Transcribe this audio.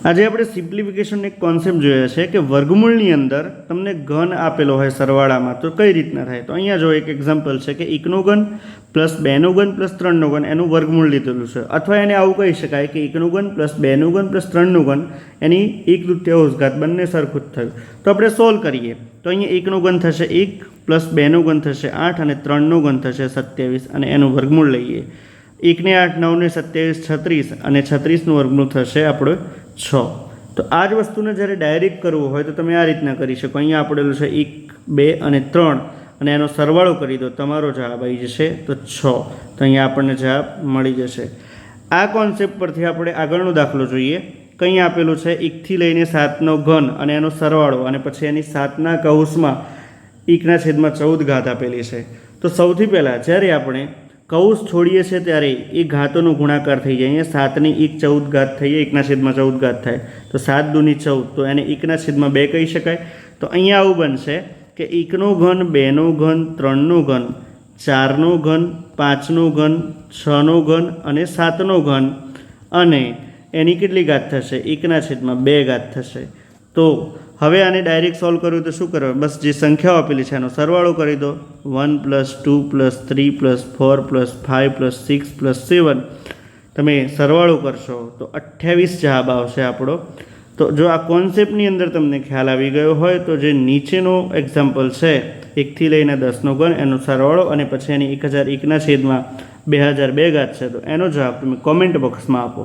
આજે આપણે સિમ્પ્લિફિકેશન એક કોન્સેપ્ટ જોયા છે કે વર્ગમૂળની અંદર તમને ઘન આપેલો હોય સરવાળામાં તો કઈ રીતના થાય. તો અહીંયા જો એક એક્ઝામ્પલ છે કે 1નો ઘન પ્લસ 2નો ઘન પ્લસ 3નો ઘન એનું વર્ગમૂળ લીધેલું છે. અથવા એને આવું કહી શકાય કે 1નો ઘન પ્લસ 2નો ઘન પ્લસ 3નો ઘન એની 1/3 ઘાત બંને સરખું જ થયું. તો આપણે સોલ્વ કરીએ તો અહીંયા 1નો ઘન થશે 1 પ્લસ 2નો ઘન થશે 8 અને 3નો ઘન થશે 27 અને એનું વર્ગમૂળ લઈએ. 1 ને 8 9 ને 27 36 અને 36નું વર્ગમૂળ થશે આપણે 6. તો આ જ વસ્તુને જ્યારે ડાયરેક્ટ કરવું હોય તો તમે આ રીતના કરી શકો. અહીંયા આપેલું છે 1 2 અને 3 અને એનો સરવાળો કરી દો, તમારો જવાબ આવી જશે તો 6. તો અહીંયા આપણને જવાબ મળી જશે. આ કોન્સેપ્ટ પરથી આપણે આગળનો દાખલો જોઈએ. કંઈ આપેલું છે 1 થી લઈને 7નો ઘન અને એનો સરવાળો અને પછી એની 7ના કૌંસમાં 1/14 ઘાત આપેલી છે. તો સૌથી પહેલાં જ્યારે આપણે કૌંસ છોડીએ છીએ ત્યારે એ ઘાતોનો ગુણાકાર થઈ જાય. અહીંયા 7ની 1/14 ઘાત થઈએ 1/14 ઘાત થાય તો 7 દૂની 14, તો એને 1/2 કહી શકાય. તો અહીંયા આવું બનશે કે 1નો ઘન 2નો ઘન 3નો ઘન 4નો ઘન 5નો ઘન 6નો ઘન અને 7નો ઘન અને એની કેટલી ઘાત થશે 1/2 ઘાત થશે. તો હવે આને ડાયરેક્ટ સોલ્વ કરવું તો શું કરવું, બસ જે સંખ્યાઓ આપેલી છે એનો સરવાળો કરી દો. 1 + 2 + 3 + 4 + 5 + 6 + 7 તમે સરવાળો કરશો તો 28 જવાબ આવશે આપણો. તો જો આ કોન્સેપ્ટની અંદર તમને ખ્યાલ આવી ગયો હોય તો જે નીચેનો એક્ઝામ્પલ છે 1થી લઈને 10નો ઘન એનો સરવાળો અને પછી એની 1001/2002 ઘાત છે તો એનો જવાબ તમે કોમેન્ટ બોક્સમાં આપો.